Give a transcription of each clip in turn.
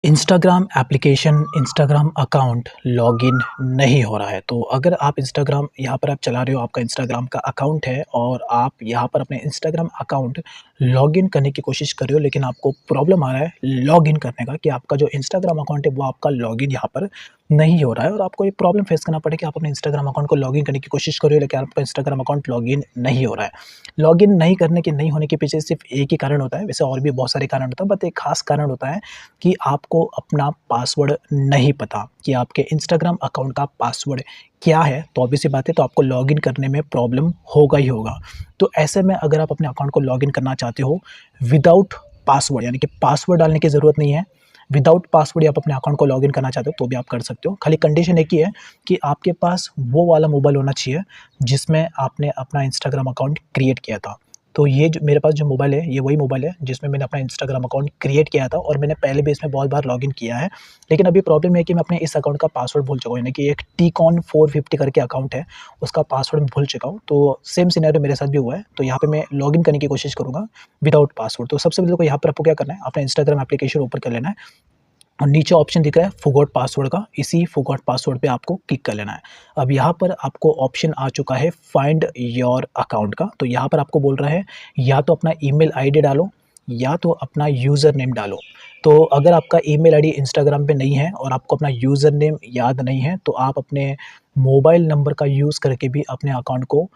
Instagram application, Instagram account login नहीं हो रहा है। तो अगर आप इंस्टाग्राम यहाँ पर आप चला रहे हो, आपका इंस्टाग्राम का अकाउंट है और आप यहाँ पर अपने इंस्टाग्राम अकाउंट लॉगिन करने की कोशिश कर रहे हो, लेकिन आपको प्रॉब्लम आ रहा है लॉगिन करने का कि आपका जो इंस्टाग्राम अकाउंट है, वो आपका लॉगिन यहाँ पर नहीं हो रहा है और आपको ये प्रॉब्लम फेस करना पड़े कि आप अपने इंस्टाग्राम अकाउंट को लॉगिन करने की कोशिश कर रहे हो, लेकिन आपका इंस्टाग्राम अकाउंट लॉगिन नहीं हो रहा है। लॉगिन नहीं होने के पीछे सिर्फ़ एक ही कारण होता है, वैसे और भी बहुत सारे कारण होता है, बट एक ख़ास कारण होता है कि आपको अपना पासवर्ड नहीं पता कि आपके इंस्टाग्राम अकाउंट का पासवर्ड क्या है, तो ऑब्वियस सी बात है, तो आपको लॉगिन करने में प्रॉब्लम होगा ही होगा। तो ऐसे में अगर आप अपने अकाउंट को लॉगिन करना चाहते हो विदाउट पासवर्ड, यानी कि पासवर्ड डालने की ज़रूरत नहीं है, विदाउट पासवर्ड आप अपने अकाउंट को लॉगिन करना चाहते हो तो भी आप कर सकते हो। खाली कंडीशन एक ही है कि आपके पास वो वाला मोबाइल होना चाहिए जिसमें आपने अपना इंस्टाग्राम अकाउंट क्रिएट किया था। तो ये जो मेरे पास जो मोबाइल है, ये वही मोबाइल है जिसमें मैंने अपना इंस्टाग्राम अकाउंट क्रिएट किया था और मैंने पहले भी इसमें बहुत बार लॉगिन किया है। लेकिन अभी प्रॉब्लम है कि मैं अपने इस अकाउंट का पासवर्ड भूल चुका हूँ, यानी कि एक टीकॉन 450 करके अकाउंट है, उसका पासवर्ड मैं भूल चुका हूँ। तो सेम सिनेरियो मेरे साथ भी हुआ है, तो यहाँ पे मैं लॉगिन करने की कोशिश करूँगा विदाउट पासवर्ड। तो सबसे पहले तो यहाँ पर आपको क्या करना है, अपना इंस्टाग्राम एप्लीकेशन ओपन कर लेना है और नीचे ऑप्शन दिख रहा है फॉरगॉट पासवर्ड का, इसी फॉरगॉट पासवर्ड पे आपको क्लिक कर लेना है। अब यहाँ पर आपको ऑप्शन आ चुका है फाइंड योर अकाउंट का, तो यहाँ पर आपको बोल रहा है या तो अपना ईमेल आईडी डालो या तो अपना यूज़र नेम डालो। तो अगर आपका ईमेल आईडी इंस्टाग्राम पे नहीं है और आपको अपना यूज़र नेम याद नहीं है, तो आप अपने मोबाइल नंबर का यूज़ करके भी अपने अकाउंट को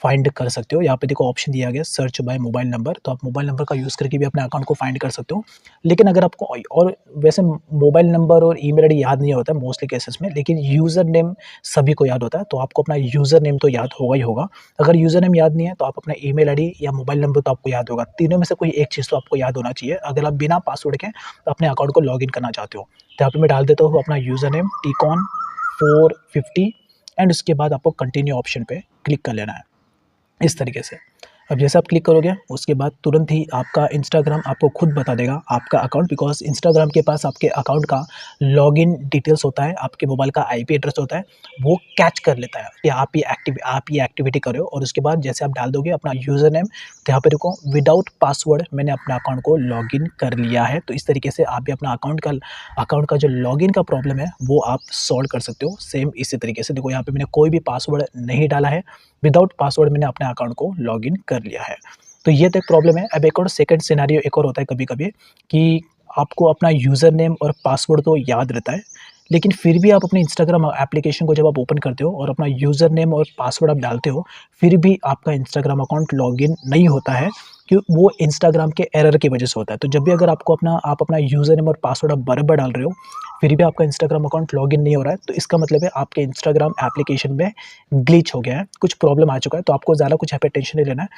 फाइंड कर सकते हो। यहाँ पे देखो ऑप्शन दिया गया सर्च बाय मोबाइल नंबर, तो आप मोबाइल नंबर का यूज़ करके भी अपने अकाउंट को फाइंड कर सकते हो। लेकिन अगर आपको और वैसे मोबाइल नंबर और ईमेल आईडी याद नहीं होता है मोस्टली केसेस में, लेकिन यूज़र नेम सभी को याद होता है, तो आपको अपना यूज़र नेम तो याद होगा ही होगा। अगर यूज़र नेम याद नहीं है, तो आप अपना ईमेल आईडी या मोबाइल नंबर तो आपको याद होगा। तीनों में से कोई एक चीज़ तो आपको याद होना चाहिए, अगर आप बिना पासवर्ड के अपने अकाउंट को लॉगिन करना चाहते हो। तो यहाँ पे मैं डाल देता हूँ अपना यूज़र नेम टीकॉन 450 एंड उसके बाद आपको कंटिन्यू ऑप्शन पे क्लिक कर लेना है, इस तरीके से। अब जैसे आप क्लिक करोगे उसके बाद तुरंत ही आपका इंस्टाग्राम आपको खुद बता देगा आपका अकाउंट, बिकॉज़ इंस्टाग्राम के पास आपके अकाउंट का लॉगिन डिटेल्स होता है, आपके मोबाइल का आईपी एड्रेस होता है, वो कैच कर लेता है कि आप ये एक्टिविटी कर रहे हो और उसके बाद जैसे आप डाल दोगे अपना यूज़र नेम, तो यहाँ पे देखो विदाउट पासवर्ड मैंने अपना अकाउंट को लॉगिन कर लिया है। तो इस तरीके से आप भी अपना अकाउंट का जो लॉगिन का प्रॉब्लम है वो आप सॉल्व कर सकते हो। सेम इसी तरीके से देखो यहाँ पे मैंने कोई भी पासवर्ड नहीं डाला है, विदाउट पासवर्ड मैंने अपने अकाउंट को लॉगिन कर लिया है। तो ये तो एक प्रॉब्लम है। अब एक और सेकंड सिनेरियो एक और होता है कभी-कभी कि आपको अपना यूज़र नेम और पासवर्ड तो याद रहता है, लेकिन फिर भी आप अपने इंस्टाग्राम एप्लीकेशन को जब आप ओपन करते हो और अपना यूज़र नेम और पासवर्ड आप डालते हो, फिर भी आपका इंस्टाग्राम अकाउंट लॉगिन नहीं होता है, क्यों? वो इंस्टाग्राम के एरर की वजह से होता है। तो जब भी अगर आप अपना यूज़र नेम और पासवर्ड आप बराबर डाल रहे हो, फिर भी आपका इंस्टाग्राम अकाउंट लॉगिन नहीं हो रहा है, तो इसका मतलब है आपके इंस्टाग्राम एप्लीकेशन में ग्लिच हो गया है, कुछ प्रॉब्लम आ चुका है। तो आपको ज़्यादा कुछ यहाँ पे टेंशन नहीं लेना है।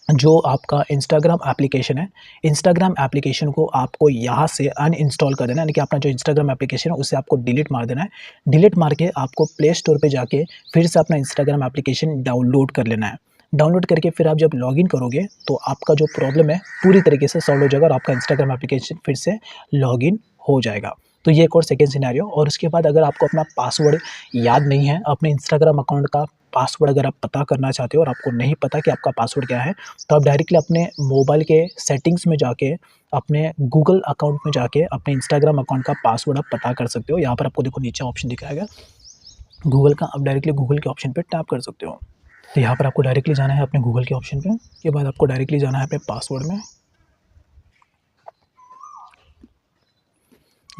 जो आपका इंस्टाग्राम एप्लीकेशन है, इंस्टाग्राम एप्लीकेशन को आपको यहाँ से अनइंस्टॉल कर देना है, यानी कि अपना जो इंस्टाग्राम एप्लीकेशन है उसे आपको डिलीट मार देना है। डिलीट मार के आपको प्ले स्टोर पे जाके फिर से अपना इंस्टाग्राम एप्लीकेशन डाउनलोड कर लेना है। डाउनलोड करके फिर आप जब लॉगिन करोगे तो आपका जो प्रॉब्लम है पूरी तरीके से सॉल्व हो जाएगा और आपका इंस्टाग्राम एप्लीकेशन फिर से लॉगिन हो जाएगा। तो ये एक और सेकंड सिनेरियो। और उसके बाद अगर आपको अपना पासवर्ड याद नहीं है, अपने इंस्टाग्राम अकाउंट का पासवर्ड अगर आप पता करना चाहते हो और आपको नहीं पता कि आपका पासवर्ड क्या है, तो आप डायरेक्टली अपने मोबाइल के सेटिंग्स में जाके, अपने गूगल अकाउंट में जाके अपने इंस्टाग्राम अकाउंट का पासवर्ड आप पता कर सकते हो। यहाँ पर आपको देखो नीचे ऑप्शन दिखाएगा गूगल का, आप डायरेक्टली गूगल के ऑप्शन पे टैप कर सकते हो। तो यहाँ पर आपको डायरेक्टली जाना है अपने गूगल के ऑप्शन पे, के बाद आपको डायरेक्टली जाना है अपने पासवर्ड में।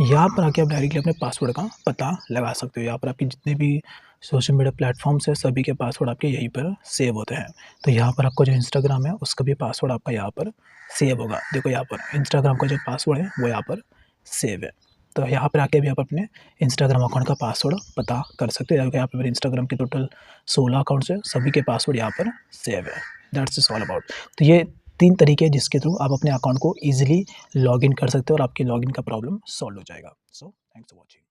यहाँ पर आके आप डायरेक्टली अपने पासवर्ड का पता लगा सकते हो। यहाँ पर आपके जितने भी सोशल मीडिया प्लेटफ़ॉर्म्स हैं, सभी के पासवर्ड आपके यहीं पर सेव होते हैं। तो यहाँ पर आपका जो इंस्टाग्राम है, उसका भी पासवर्ड आपका यहाँ पर सेव होगा। देखो यहाँ पर इंस्टाग्राम का जो पासवर्ड है, वो यहाँ पर सेव है। तो यहाँ पर आके भी आप अपने इंस्टाग्राम अकाउंट का पासवर्ड पता कर सकते हो। यहाँ पे मेरे इंस्टाग्राम के टोटल 16 अकाउंट्स हैं, सभी के पासवर्ड यहाँ पर सेव है। That's is all about. तो ये 3 तरीके हैं जिसके थ्रू आप अपने अकाउंट को ईज़िली लॉगिन कर सकते हो और आपकी लॉगिन का प्रॉब्लम सॉल्व हो जाएगा। So thanks for watching.